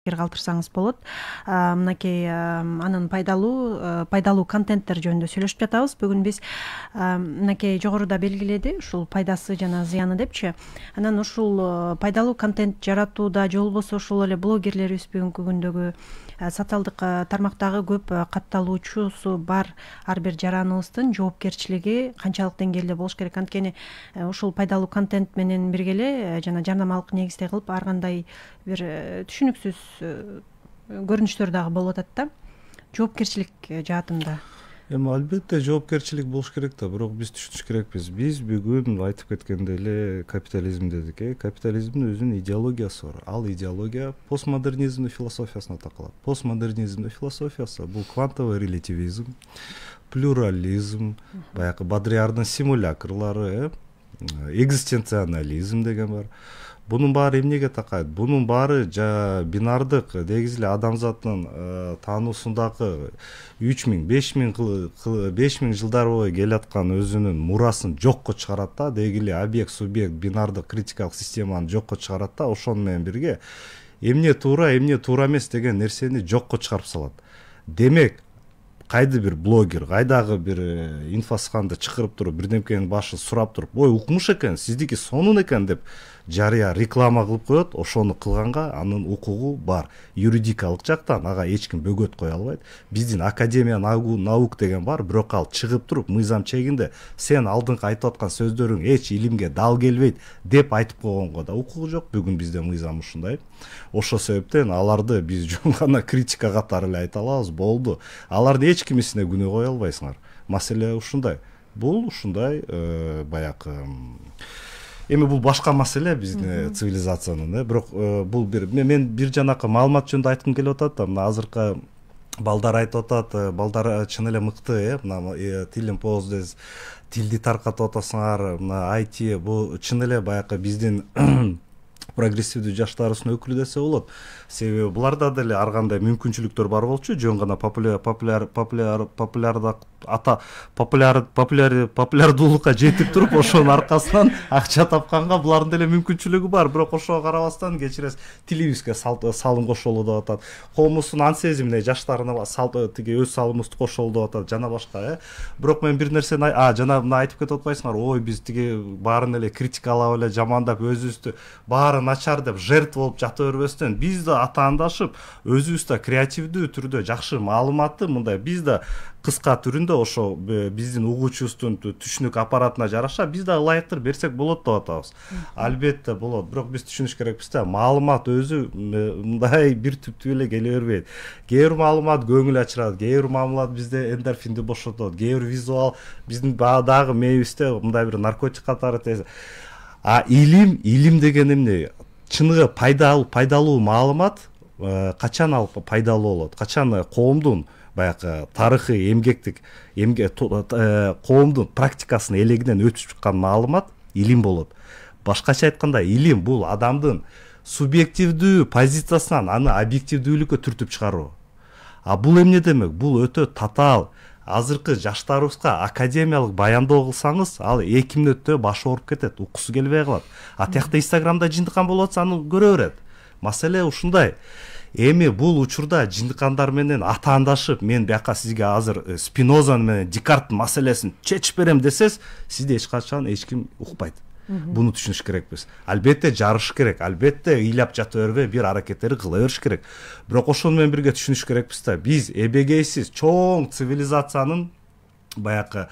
пикир калтырсаңыз болот. Мынакей анын пайдалуу контенттер жөнүндө сүйлөшүп жатабыз. Бүгүн биз мынакей жогоруда белгиледи ушул пайдасы жана зыяны депчи. Анан ушул пайдалуу контент жаратууда же болбосо ошол эле блогерлерибиз бүгүнкү күндөгү социалдык тармактагы көп катталуучусу бар ар бир жараныбыздын жоопкерчилиги канчалык деңгээлде болуш керек? Анткени ушул пайдалуу контент менен бирге эле жана жарнамалык негизде кылып ар кандай бир түшүнүксүз көрүнүштөр дагы болуп атат да. Жоопкерчилик жаатында Эми албетте жоопкерчилик болуш керек да, бирок биз түшүнүш керекпиз. Биз бүгүн айтып кеткендей эле капитализм дедик. Капитализмдин өзүнүн идеологиясы бар. Ал идеология постмодернизмдин философиясына такалат. Постмодернизмдин философиясы бул квантовый релятивизм, плюрализм, баягы Бодрьярдын симулякрлары, экзистенционализм деген бар. Бунун баары эмнеге такайт? Бунун баары бинардык негизи эле адамзаттын таануусундагы 3000-5000 жылдар бою келаткан өзүнүн мурасын жокко чыгарат да, деги эле объект, субъект, бинардык критикалык системаны жокко чыгарат да, ошону менен бирге эмне туура, эмне туура эмес деген нерсени жокко чыгарып салат. Демек, кайды бир блогер, кайдагы бир инфосханды чакырып туруп, бирдемкенин башын сурап туруп, ой укмуш экен, сиздики сонун экен деп жарыя реклама кылып коет, ошону кылганга анын укугу бар. Юридикалык жактан ага эч ким бөгөт кое албайт. Биздин Академия наук деген бар, бирок ал чыгып туруп мыйзам чегинде сен алдыңкы айтып аткан сөздөрүң эч илимге дал келбейт деп айтып койгонго да укугу жок. Бүгүн бизде мыйзам ушундай. Ошол себептен аларды биз жөн гана критика катары эле айта алабыз, болду. Аларды эч кимисине күнөө кое албайсыңар. Маселе ушундай. Бул ушундай баягы эми бул башка маселе биздин цивилизациянын, бирок бул мен бир жанакы маалымат жөнүндө айткым келип атат да. Мына азыркы балдар айтып атат, балдар чын эле мыкты, мына тилин поздез, тилди таркатып атасыңар, мына IT бул чын эле баягы биздин прогрессивдүү жаштарыбыздын өкүлү десе болот. Себеби буларда деле ар кандай мүмкүнчүлүктөр бар болчу, жөн гана популярдуулукка жетип туруп, ошонун аркасынан акча тапканга булардын деле мүмкүнчүлүгү бар. Бирок ошого карабастан кечиресиз, тилибизге салым кошолу деп атат. Коомубуздун ан сезимине, жаштарына тиги өз салымыбызды кошолу деп атат, жана башка. Бирок мен бир нерсени жана мына айтып кетип атпайсыңар, ой биз тиги баарын эле критикалап эле жамандап өзүбүздү баары начар деп жертва болуп жата бербестен, биз да атаандашып, өзүбүз да креативдүү түрдө жакшы маалыматты мындай биз да кыска түрүндө ошо биздин угуучубуздун түшүнүк аппаратына жараша биз да ылайыктыр берсек болот деп атабыз. Албетте болот, бирок биз түшүнүш керекпиз да, маалымат өзү мындай бир түптүү эле келе бербейт. Кээ бир маалымат көңүл ачырат, кээ бир маалымат бизде эндорфинди бошотот, кээ бир визуал биздин дагы мээбизде мындай бир наркотик катары тез. Илим деген эмне? Чыныгы пайдалуу маалымат качан ал пайдалуу болот? Качан коомдун баягы тарыхый коомдун практикасынын элегинен өтүп чыккан маалымат илим болот. Башкача айтканда, илим бул адамдын субъективдүү позициясынан аны объективдүүлүккө түртүп чыгаруу. Бул эмне демек? Бул өтө татаал. Азыркы жаштарыбызга академиялык баяндоо кылсаңыз, ал 2 мүнөттө башы ооруп кетет, уккусу келбей калат. Тиякта Инстаграмда жындыкан болуп атса, аны көрө берет. Маселе ушундай. Эми бул учурда жындыкандар менен атаандашып, мен бияка сизге азыр Спиноза менен Декарттын маселесин чечип берем десеңиз, сизди эч качан эч ким укпайт. Буну түшүнүш керекпиз. Албетте жарыш керек, албетте ыйлап жата бербей бир аракеттерди кыла бериш керек. Бирок ошону менен бирге түшүнүш керекпиз да, биз эбегейсиз чоң цивилизациянын баягы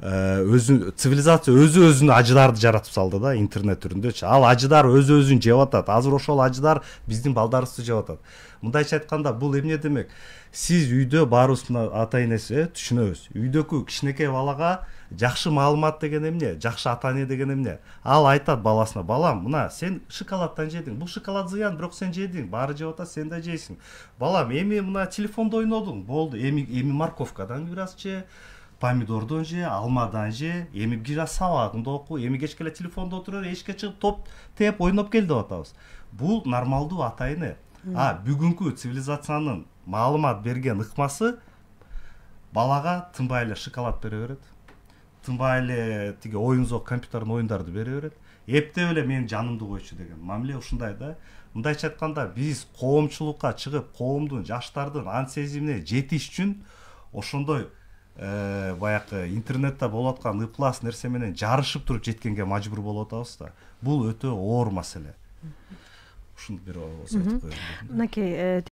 цивилизация өзүнүн ажыдарды жаратып салды да, интернет түрүндөчү. Ал ажыдар өзүн жеп атат. Азыр ошол ажыдар биздин балдарыбызды жеп атат. Мындайча айтканда, бул эмне демек? Сиз үйдө баарыбыз ата энеси түшүнөбүз. Үйдөгү кичинекей балага жакшы маалымат деген эмне? Жакшы ата эне деген эмне? Ал айтат баласына, балам, мына сен шоколадтан жедиң. Бул шоколад зыян, бирок сен жедиң. Баары жеп атат, сен да жейсиң. Балам, эми мына телефондо ойнодуң. Болду. Эми морковкадан бир аз же, помидордон же, алмадан же, эми бир аз сабагыңды оку, эми кечке эле телефондо отуруп, эшикке чыгып топ теп ойноп кел деп атабыз. Бул нормалдуу ата эне. Бүгүнкү цивилизациянын маалымат берген ыкмасы балага тынбай эле шоколад бере берет. Тынбай эле тиги оюн зок компьютердин оюндарды бере берет. Эптеп эле менин жанымды койчу деген мамиле ушундай да. мындайча айтканда биз коомчулукка чыгып коомдун жаштардын ан сезимине жетиш үчүн ошондой баягы интернетте болуп аткан ыплас нерсе менен жарышып туруп жеткенге мажбур болуп атабыз да. Бул өтө оор маселе. Ушуну бир айтып коеюн. Мынакей